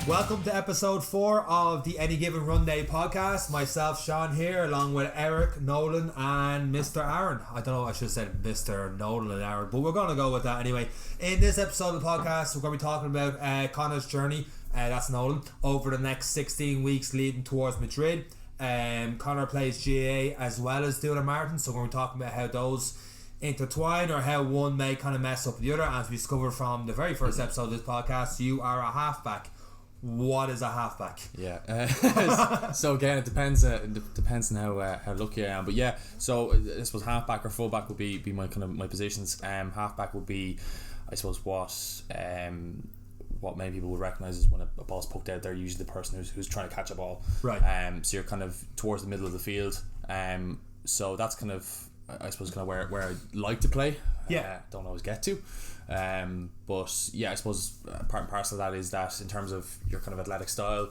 Welcome to episode 4 of the Any Given Runday Podcast. Myself, Seán, here, along with Eric, Nolan, and Mr. Aaron. I don't know, I should have said Mr. Nolan and Aaron, but we're going to go with that anyway. In this episode of the podcast, we're going to be talking about Conor's journey, that's Nolan, over the next 16 weeks leading towards Madrid. Conor plays GAA as well as doing a marathon, so we're going to be talking about how those intertwine or how one may kind of mess up the other. As we discovered from the very first episode of this podcast, you are a halfback. What is a halfback? Yeah, so again, it depends on how lucky I am. But yeah, so I suppose halfback or fullback would be my kind of my positions. Halfback would be, I suppose, what many people would recognise is when a ball's poked out, they're usually the person who's trying to catch a ball. Right. So you're kind of towards the middle of the field. So that's kind of, I suppose, kind of where I like to play. Yeah. Don't always get to. But yeah, I suppose part and parcel of that is that in terms of your kind of athletic style,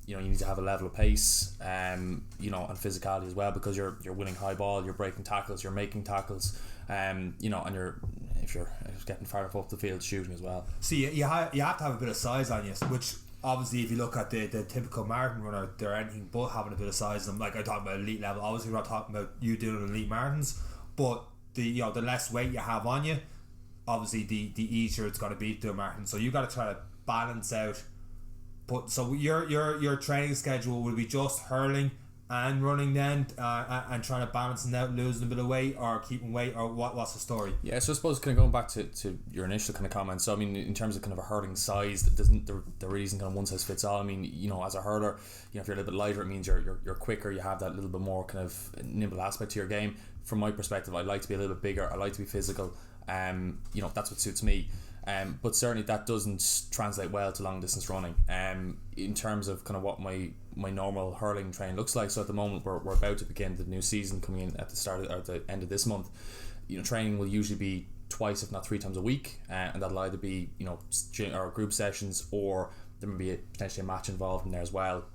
you need to have a level of pace, and physicality as well, because you're winning high ball, you're breaking tackles, you're making tackles, and if you're getting far up the field, shooting as well. So you have to have a bit of size on you, which obviously if you look at the typical marathon runner, they're anything but having a bit of size on them. Like I talk about elite level, obviously we're not talking about you doing elite marathons, but the less weight you have on you, obviously the easier it's going to be to do a marathon. So you got to try to balance out. But so your training schedule will be just hurling and running then, and trying to balance it out, losing a bit of weight or keeping weight, or what's the story? Yeah, so I suppose kind of going back to your initial kind of comments. So I mean, in terms of kind of a hurling size, there really isn't kind of one size fits all. I mean, as a hurler, if you're a little bit lighter, it means you're quicker. You have that little bit more kind of nimble aspect to your game. From my perspective, I like to be a little bit bigger. I like to be physical. That's what suits me. But certainly that doesn't translate well to long distance running. In terms of kind of what my normal hurling training looks like. So at the moment we're about to begin the new season coming in at the start or the end of this month. Training will usually be twice, if not 3 times a week, and that'll either be or group sessions, or there may be potentially a match involved in there as well.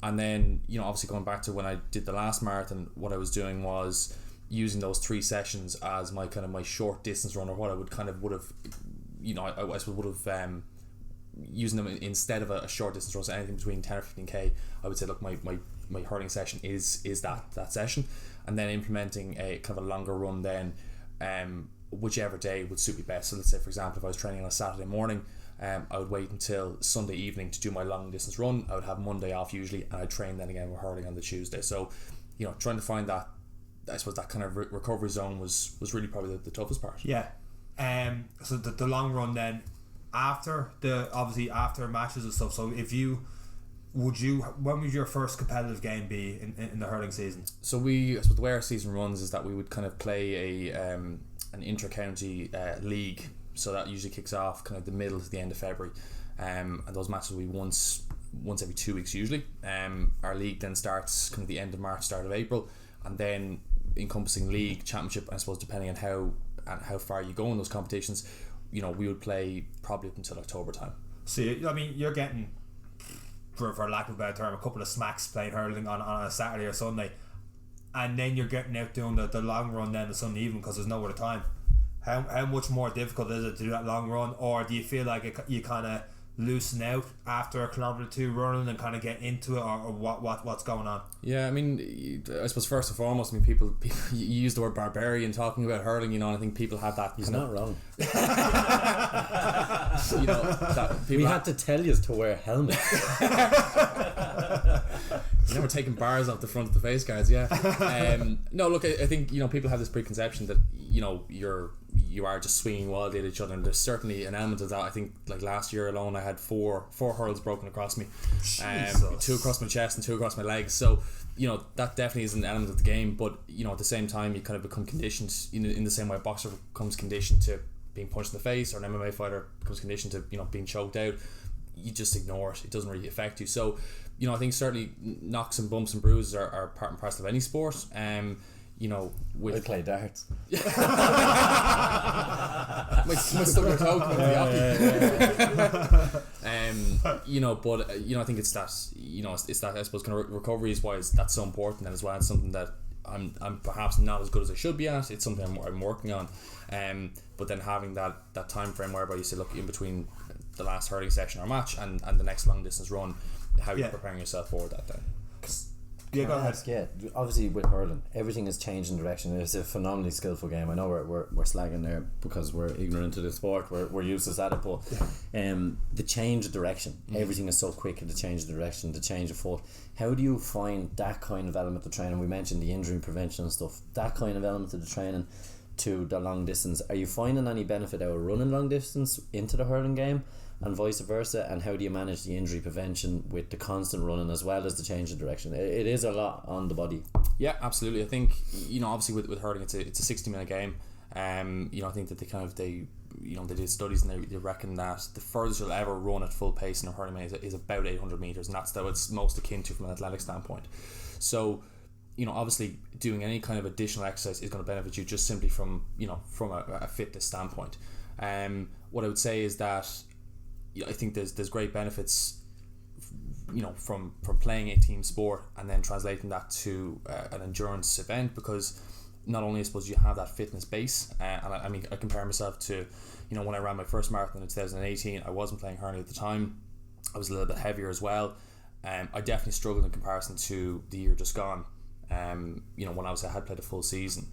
And then obviously going back to when I did the last marathon, what I was doing was using those 3 sessions as my kind of my short distance run, or what I would have using them instead of a short distance run. So anything between 10 or 15k, I would say, look, my hurling session is that session, and then implementing a kind of a longer run then, whichever day would suit me best. So let's say, for example, if I was training on a Saturday morning, I would wait until Sunday evening to do my long distance run. I would have Monday off usually, and I'd train then again with hurling on the Tuesday. So trying to find that, I suppose, that kind of recovery zone was really probably the toughest part. Yeah. So the long run then, after matches and stuff. So when would your first competitive game be in the hurling season? So I suppose the way our season runs is that we would kind of play an inter-county league. So that usually kicks off kind of the middle to the end of February, and those matches will be once every 2 weeks usually. Our league then starts kind of the end of March, start of April, and then encompassing league, championship, I suppose, depending on how far you go in those competitions, we would play probably up until October time. So you're getting, for lack of a better term, a couple of smacks playing hurling on a Saturday or Sunday, and then you're getting out doing the long run then the Sunday evening because there's no other time. How much more difficult is it to do that long run, or do you feel like you kind of loosen out after a kilometre or 2 running and kind of get into it, or what's going on? Yeah, I mean, I suppose first and foremost, people you use the word barbarian talking about hurling, and I think people have that. He's not wrong. We had to tell you to wear helmets. We're taking bars off the front of the face guards. Yeah. No, look, I think people have this preconception that you are just swinging wildly at each other, and there's certainly an element of that. I think like last year alone I had four hurls broken across me, 2 across my chest and 2 across my legs. So that definitely is an element of the game, but at the same time you kind of become conditioned in the same way a boxer becomes conditioned to being punched in the face, or an MMA fighter becomes conditioned to being choked out. You just ignore it doesn't really affect you. So I think certainly knocks and bumps and bruises are part and parcel of any sport. I play darts. my stomach token in the but I think it's that it's that, I suppose, kind of recoveries wise, that's so important, and as well it's something that I'm perhaps not as good as I should be at. It's something I'm working on, but then having that time frame whereby you say, look, in between the last hurling session or match and the next long distance run, how you're preparing yourself for that day. Yeah, go ahead. Yeah, obviously with hurling, everything has changed in direction. It's a phenomenally skillful game. I know we're slagging there because we're ignorant of the sport. We're useless at it, but the change of direction, everything is so quick. The change of direction, the change of foot. How do you find that kind of element of training? We mentioned the injury prevention and stuff. That kind of element of the training to the long distance. Are you finding any benefit out of running long distance into the hurling game? And vice versa, and how do you manage the injury prevention with the constant running as well as the change of direction? It is a lot on the body. Yeah, absolutely. I think, obviously with hurling, it's a 60-minute game. I think that they did studies and they reckon that the furthest you'll ever run at full pace in a hurling match is about 800 meters, and that's what it's most akin to from an athletic standpoint. So, obviously doing any kind of additional exercise is going to benefit you just simply from a fitness standpoint. What I would say is that I think there's great benefits, from playing a team sport and then translating that to an endurance event, because not only I suppose you have that fitness base, and I compare myself to, when I ran my first marathon in 2018, I wasn't playing hurling at the time. I was a little bit heavier as well. I definitely struggled in comparison to the year just gone. When I had played a full season,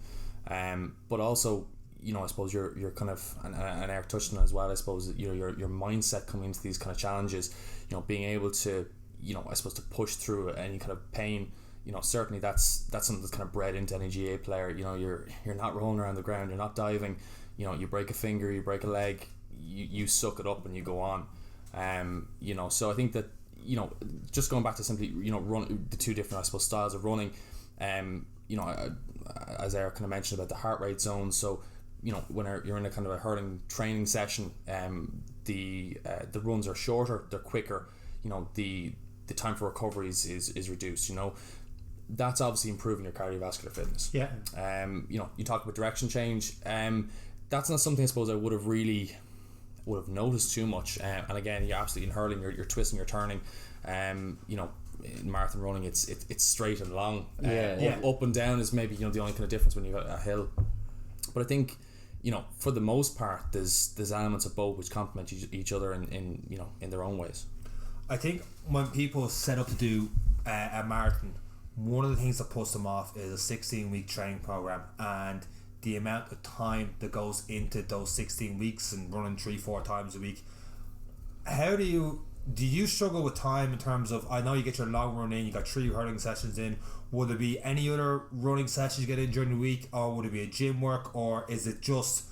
but also, I suppose you're kind of, and Eric touched on it as well, I suppose your mindset coming into these kind of challenges, being able to, I suppose to push through any kind of pain, certainly that's something that's kind of bred into any GAA player. You're not rolling around the ground, you're not diving, you break a finger, you break a leg, you suck it up and you go on. So I think that, just going back to simply, run the two different, I suppose, styles of running, as Eric kind of mentioned about the heart rate zones. So, when you're in a kind of a hurling training session, the runs are shorter, they're quicker. The time for recovery is reduced. That's obviously improving your cardiovascular fitness. Yeah. You talk about direction change. That's not something I suppose I would have noticed too much. And again, you're absolutely in hurling, you're twisting, you're turning. In marathon running, it's straight and long. Up and down is maybe the only kind of difference when you've got a hill. But I think, for the most part, there's elements of both which complement each other in their own ways. I think when people set up to do a marathon, one of the things that puts them off is a 16-week training program and the amount of time that goes into those 16 weeks and running 3-4 times a week. How do you struggle with time in terms of, I know you get your long run in, you got 3 hurling sessions in, would there be any other running sessions you get in during the week, or would it be a gym work, or is it just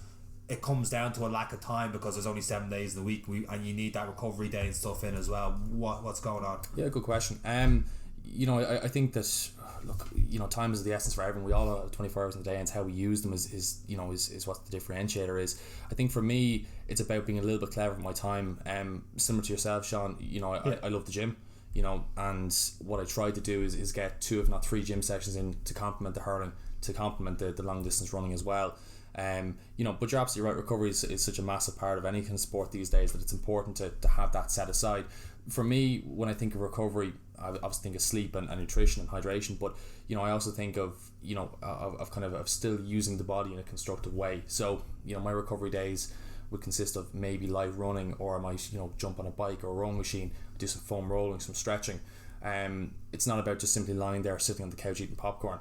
it comes down to a lack of time because there's only 7 days in the week and you need that recovery day and stuff in as well? What's going on? Yeah, good question. I think that, look, time is the essence for everyone. We all have 24 hours in the day, and it's how we use them is what the differentiator is. I think for me, it's about being a little bit clever with my time. Similar to yourself, Seán, I love the gym, and what I try to do is get 2 if not 3 gym sessions in to complement the hurling, to complement the long distance running as well. But you're absolutely right, recovery is such a massive part of any kind of sport these days that it's important to have that set aside. For me, when I think of recovery, I obviously think of sleep and nutrition and hydration, but I also think of of still using the body in a constructive way. So my recovery days would consist of maybe light running, or I might jump on a bike or a rowing machine, do some foam rolling, some stretching. It's not about just simply lying there sitting on the couch eating popcorn.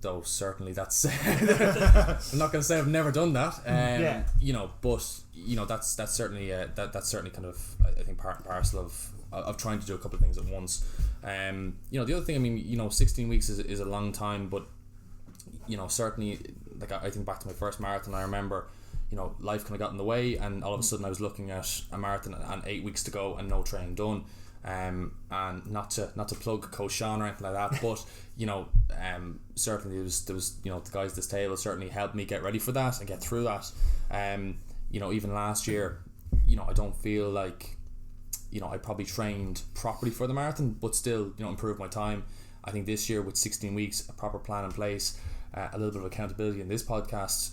Though certainly that's I'm not going to say I've never done that. But that's certainly that's certainly kind of, I think, part and parcel of trying to do a couple of things at once. The other thing, 16 weeks is a long time, but certainly, like, I think back to my first marathon, I remember life kind of got in the way, and all of a sudden I was looking at a marathon and 8 weeks to go and no training done. And not to plug Coach Seán or anything like that, but certainly there was the guys at this table certainly helped me get ready for that and get through that. Even last year, I don't feel like I probably trained properly for the marathon, but still improved my time. I think this year with 16 weeks, a proper plan in place, a little bit of accountability in this podcast,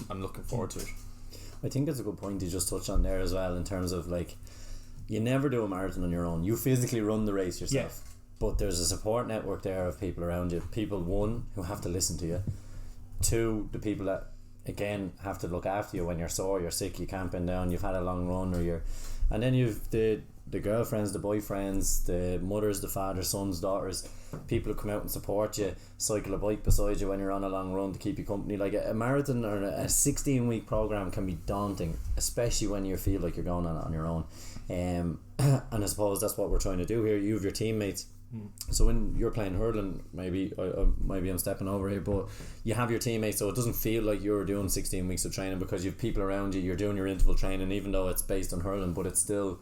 I'm looking forward to it. I think that's a good point you just touched on there as well, in terms of, like, you never do a marathon on your own. You physically run the race yourself, but there's a support network there of people around you. People, 1, who have to listen to you. 2, the people that again have to look after you when you're sore, you're sick, you can't bend down, you've had a long run, and then you've the girlfriends, the boyfriends, the mothers, the fathers, sons, daughters, people who come out and support you, cycle a bike beside you when you're on a long run to keep you company. Like a marathon or a 16-week program can be daunting, especially when you feel like you're going on your own. And I suppose that's what we're trying to do here. You have your teammates. So when you're playing hurling, maybe I'm stepping over here, but you have your teammates, so it doesn't feel like you're doing 16 weeks of training because you have people around you. You're doing your interval training, even though it's based on hurling, but it's still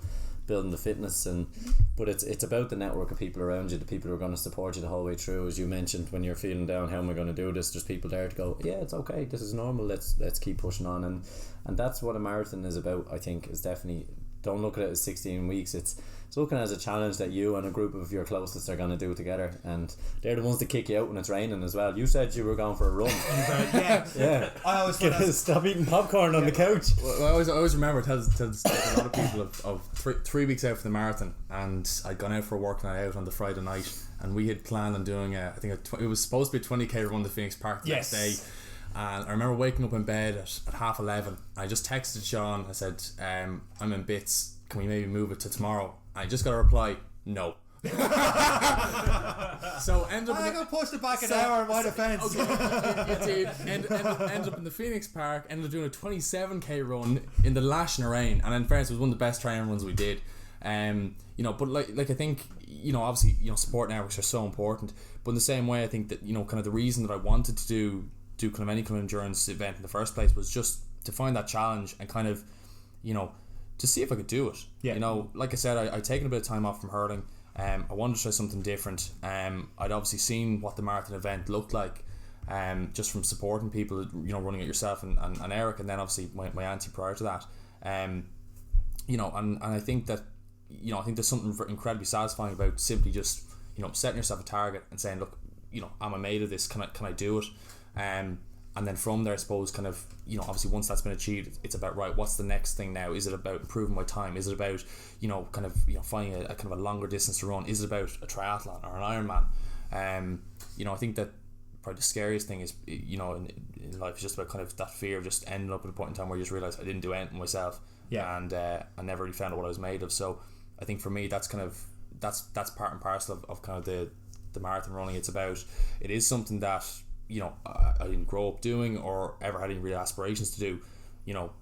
building the fitness, but it's about the network of people around you, the people who are going to support you the whole way through. As you mentioned, when you're feeling down, how am I going to do this? There's people there to go, yeah, it's okay, this is normal, let's keep pushing on, and that's what a marathon is about. I think is definitely, don't look at it as 16 weeks. It's looking as a challenge that you and a group of your closest are going to do together, and they're the ones that kick you out when it's raining as well. You said you were going for a run. Yeah. I always stop eating popcorn on the couch. Well, I always remember tell a lot of people of 3 weeks out for the marathon, and I'd gone out for a work night out on the Friday night, and we had planned on doing it was supposed to be a 20k run to Phoenix Park the next day. And I remember waking up in bed at 11:30. I just texted Seán. I said, I'm in bits, can we maybe move it to tomorrow? I just got a reply, no. So end up. I got pushed it back an hour in my defence. Okay, ended up in the Phoenix Park. Ended up doing a 27k run in the lashing rain, and in fairness, it was one of the best training runs we did. But like I think, obviously, support networks are so important. But in the same way, I think that kind of the reason that I wanted to do kind of any kind of endurance event in the first place was just to find that challenge and kind of, to see if I could do it. Yeah. Like I said, I'd taken a bit of time off from hurling. I wanted to try something different. I'd obviously seen what the marathon event looked like, just from supporting people, running it yourself and Eric, and then obviously my auntie prior to that. And I think that, I think there's something incredibly satisfying about simply just, setting yourself a target and saying, look, am I made of this? Can I do it? And then from there, I suppose, kind of, obviously once that's been achieved, it's about, right, what's the next thing now? Is it about improving my time? Is it about, kind of, finding a kind of a longer distance to run? Is it about a triathlon or an Ironman? I think that probably the scariest thing is, in life is just about kind of that fear of just ending up at a point in time where you just realise I didn't do anything myself. Yeah. And I never really found out what I was made of. So I think for me, that's kind of, that's part and parcel of kind of the marathon running. It is something that, I didn't grow up doing or ever had any real aspirations to do,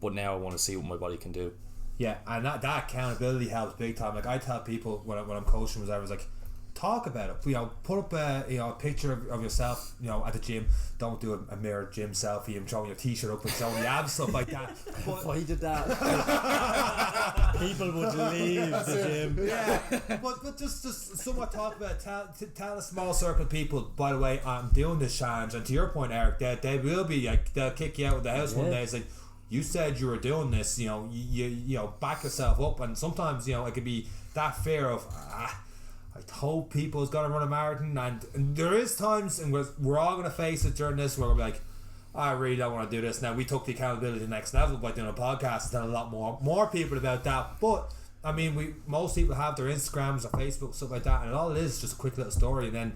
but now I want to see what my body can do. Yeah, and that accountability helps big time. Like I tell people when I'm coaching, I was like, talk about it. Put up a picture of yourself, at the gym. Don't do a mirror gym selfie and showing your t-shirt up and showing the abs, stuff like that. But if I did that, people would leave the gym. Yeah, but just somewhat talk about it. Tell a small circle of people, by the way, I'm doing this challenge, and to your point, Eric, they will be like, they'll kick you out of the house one day. It's like, you said you were doing this, you back yourself up, and sometimes it could be that fear of I told people it's got to run a marathon, and there is times, and we're all going to face it during this, where we're like, I really don't want to do this. Now, we took the accountability to the next level by doing a podcast and telling a lot more people about that, but I mean, most people have their Instagrams or Facebook, stuff like that, and all it is just a quick little story, and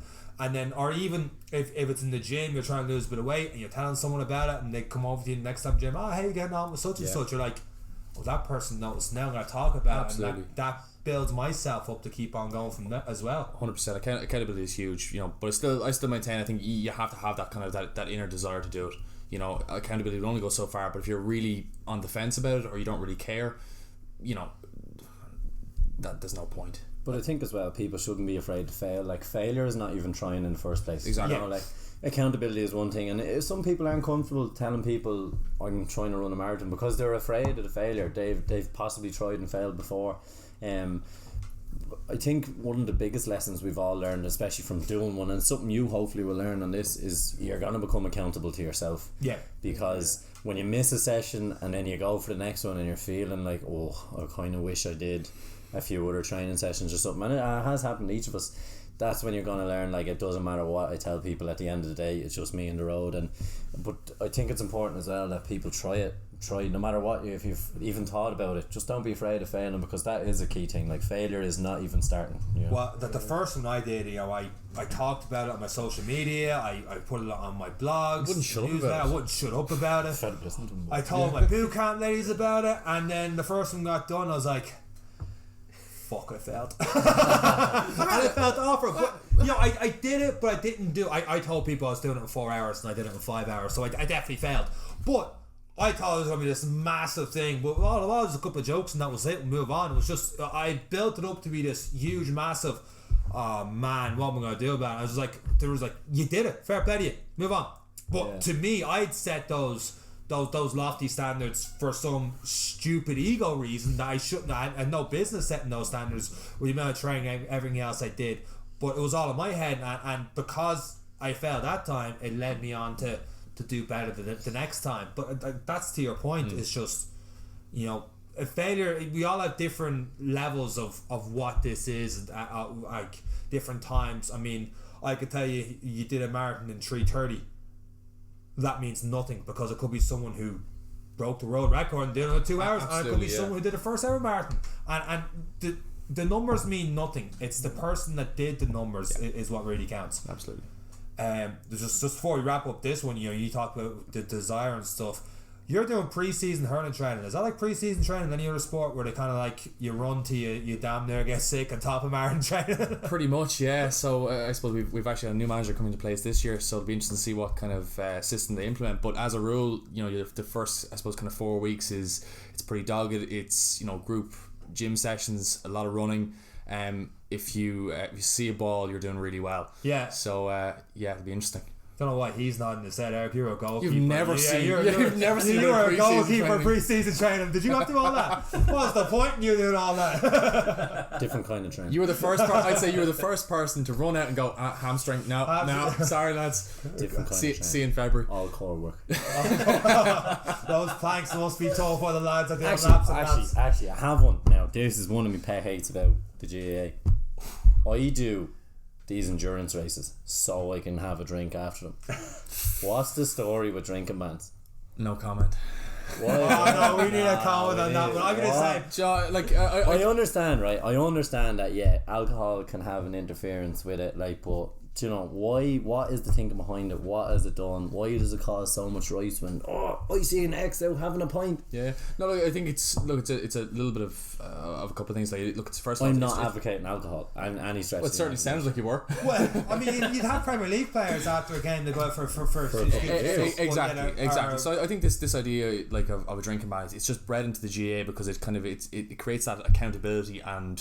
then or even if it's in the gym, you're trying to lose a bit of weight and you're telling someone about it, and they come over to you the next time gym, how you getting on with such and such, you're like, that person noticed, now I'm going to talk about Absolutely. it, and that builds myself up to keep on going from that as well. 100%. Accountability is huge, but I still maintain, I think you have to have that kind of that inner desire to do it. Accountability will only go so far, but if you're really on the fence about it or you don't really care, that there's no point. But I think as well, people shouldn't be afraid to fail. Like, failure is not even trying in the first place. Exactly. Like, accountability is one thing, and some people aren't comfortable telling people I'm trying to run a marathon because they're afraid of the failure. They've possibly tried and failed before. I think one of the biggest lessons we've all learned, especially from doing one, and something you hopefully will learn on this, is you're going to become accountable to yourself. Yeah. Because when you miss a session and then you go for the next one and you're feeling like, I kind of wish I did a few other training sessions or something, and it has happened to each of us, that's when you're going to learn, like, it doesn't matter what I tell people, at the end of the day it's just me in the road. But I think it's important as well that people try it, try, no matter what, if you've even thought about it, just don't be afraid of failing, because that is a key thing. Like, failure is not even starting, you know? Well, the first one I did, you know, I talked about it on my social media, I put it on my blogs. Wouldn't shut up about it. I wouldn't shut up about it. I told my boot camp ladies about it, and then the first one got done, I was like, fuck, I failed. And I felt awful. But, you know, I did it, but I didn't do it. I told people I was doing it in 4 hours, and I did it in 5 hours, so I definitely failed. But I thought it was going to be this massive thing, but all it was a couple of jokes and that was it, and move on. It was just, I built it up to be this huge, massive, oh man, what am I going to do about it? I was like, there was like, you did it, fair play to you, move on. But to me, I'd set those lofty standards for some stupid ego reason that I shouldn't. I had no business setting those standards with the amount of training, everything else I did. But it was all in my head, and because I failed that time, it led me on to do better the next time. But that's to your point. It's just, you know, a failure. We all have different levels of what this is, like different times. I mean, I could tell you did a marathon in 3:30. That means nothing, because it could be someone who broke the world record and did it in 2 hours, and it could be someone who did a first ever marathon. And the numbers mean nothing. It's the person that did the numbers is what really counts. Absolutely. Just before we wrap up this one, you know, you talk about the desire and stuff. You're doing pre-season hurling training. Is that like pre-season training in any other sport where they kind of like you run till you damn near get sick on top of marathon training? Pretty much, yeah. So I suppose we've actually had a new manager coming into place this year, so it'll be interesting to see what kind of system they implement. But as a rule, you know, the first, I suppose, kind of 4 weeks it's pretty dogged. It's, you know, group gym sessions, a lot of running. If you see a ball, you're doing really well. Yeah. So it'll be interesting. Don't know why he's nodding his head, Eric. You're a goalkeeper. You've never seen you were a goalkeeper pre-season training. Did you have to do all that? What's the point in you doing all that? Different kind of training. You were the first I'd say you were the first person to run out and go, hamstring, no, sorry lads. Different kind of training. See you in February. All core work. Those planks must be tough for the lads that do laps. Actually, I have one. Now, this is one of my pet hates about the GAA. I do these endurance races so I can have a drink after them. What's the story with drinking bans? No comment. Oh no, we need a comment on that. But I'm gonna say, like, I understand, right? I understand that alcohol can have an interference with it, like, but you know, why? What is the thinking behind it? What has it done? Why does it cause so much rice when I see an ex out having a pint? Yeah, no, I think it's a little bit of a couple of things. Like, look, it's first. I'm not advocating alcohol and any stretch. Well, it certainly sounds like you were. Well, I mean, you'd have Premier League players after a game to go out for exactly. So I think this idea, like, of a drinking ban, it's just bred into the GAA because it kind of it creates that accountability and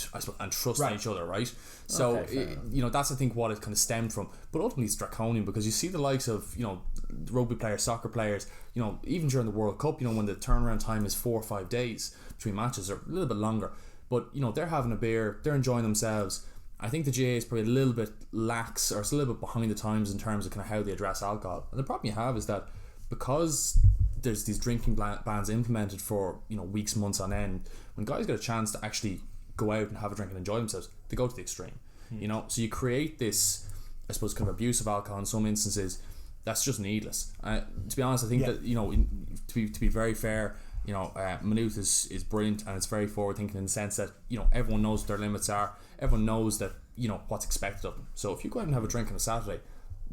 trust in each other, right? So you know, that's I think what it kind of stemmed from. But ultimately it's draconian, because you see the likes of, you know, rugby players, soccer players, you know, even during the World Cup, you know, when the turnaround time is 4 or 5 days between matches, or a little bit longer, but you know, they're having a beer, they're enjoying themselves. I think the GAA is probably a little bit lax, or it's a little bit behind the times in terms of kind of how they address alcohol. And the problem you have is that because there's these drinking bans implemented for, you know, weeks, months on end, when guys get a chance to actually go out and have a drink and enjoy themselves, they go to the extreme. You know, so you create this, I suppose, kind of abuse of alcohol in some instances that's just needless. To be honest, I think that, you know, to be very fair, you know, Maynooth is brilliant, and it's very forward thinking in the sense that, you know, everyone knows what their limits are, everyone knows that, you know, what's expected of them. So if you go out and have a drink on a Saturday,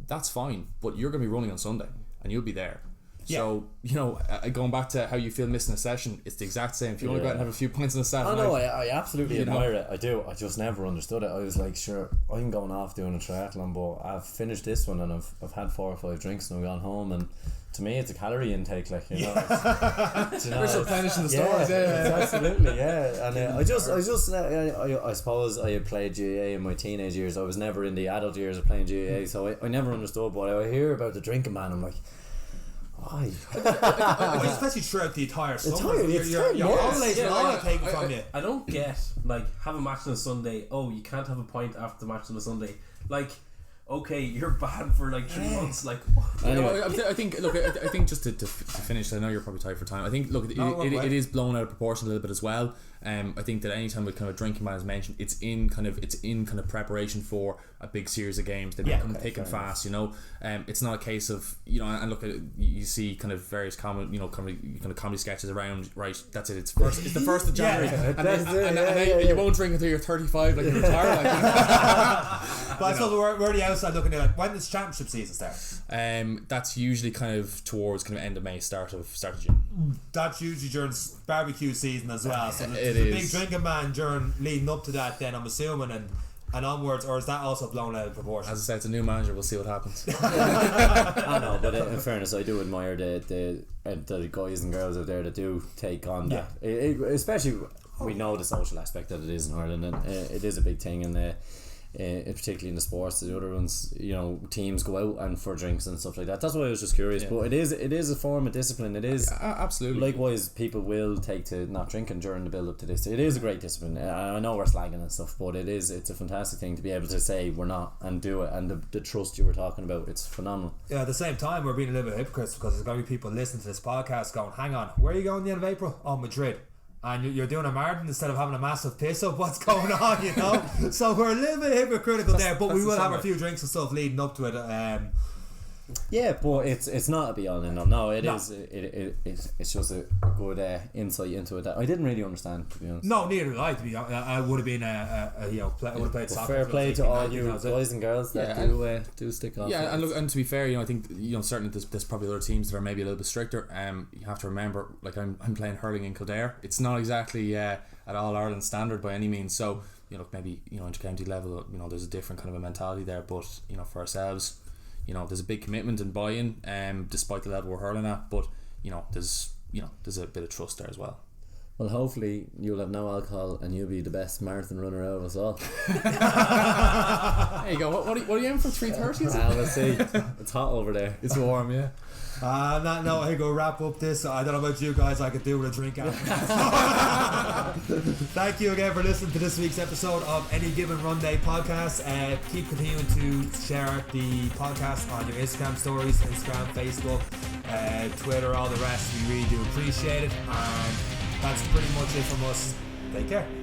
that's fine, but you're going to be running on Sunday and you'll be there. So, you know, going back to how you feel missing a session, it's the exact same. If you want to go out and have a few pints on a Saturday night, I absolutely admire it. I do. I just never understood it. I was like, sure, I'm going off doing a triathlon, but I've finished this one and I've had 4 or 5 drinks and I've gone home, and to me it's a calorie intake, like, you know. We're replenishing the stores. Absolutely, yeah. And I suppose I had played GAA in my teenage years. I was never in the adult years of playing GAA, so I never understood. But I hear about the drinking ban, I'm like, why? Especially throughout the entire summer. You're all taken from you. I don't get, like, have a match on a Sunday. Oh, you can't have a pint after the match on a Sunday. Like, okay, you're banned for like 3 months. Like, anyway. I think just to finish, I know you're probably tight for time. I think, look, it is blown out of proportion a little bit as well. I think that anytime with kind of drinking ban is mentioned, it's in kind of preparation for a big series of games. They become thick and fast, you know. It's not a case of, you know, and look at you see kind of various kind of comedy sketches around, right? That's it. It's the 1st of January, and you won't drink until you're 35, like you retire. Like. But I suppose we're the outside looking at it. When does championship season start? That's usually kind of towards kind of end of May, start of June. That's usually during barbecue season as well. So there's a big drinking ban during leading up to that. Then I'm assuming and onwards, or is that also blown out of proportion? As I said, it's a new manager. We'll see what happens. I know, but in fairness, I do admire the guys and girls out there that do take on that. Especially, we know the social aspect that it is in Ireland, and it is a big thing. And particularly in the sports, the other ones, you know, teams go out and for drinks and stuff like that. That's why I was just curious. But it is a form of discipline. It is absolutely. Likewise, people will take to not drinking during the build up to this. It is a great discipline. I know we're slagging and stuff, but it's a fantastic thing to be able to say we're not and do it, and the trust you were talking about, it's phenomenal. Yeah, at the same time, we're being a little bit hypocrites because there's going to be people listening to this podcast going, hang on, where are you going at the end of April? Oh, Madrid. And you're doing a marathon instead of having a massive piss up. What's going on, you know? So we're a little bit hypocritical there, but we will have a few drinks and stuff leading up to it. Yeah, but it's not a be all and all. No, it's just a good insight into it that I didn't really understand, to be honest. No, neither did I. To be honest, I would have been I would have played soccer. Fair play to all you boys and girls that do stick on. Yeah, and look, and to be fair, you know, I think, you know, certainly there's probably other teams that are maybe a little bit stricter. You have to remember, like I'm playing hurling in Kildare. It's not exactly at all Ireland standard by any means. So, you know, maybe, you know, inter-county level, you know, there's a different kind of a mentality there. But, you know, for ourselves, you know, there's a big commitment and buy-in, despite the level we're hurling at. But, you know, there's a bit of trust there as well. Well, hopefully you'll have no alcohol and you'll be the best marathon runner out of us all. There you go. What are you aiming for? 3:30? Let's see. It's hot over there. It's warm, yeah. No, I go wrap up this. I don't know about you guys, I could do with a drink after. Thank you again for listening to this week's episode of Any Given Runday Podcast. Keep continuing to share the podcast on your Instagram stories, Instagram, Facebook, Twitter, all the rest. We really do appreciate it. And that's pretty much it from us. Take care.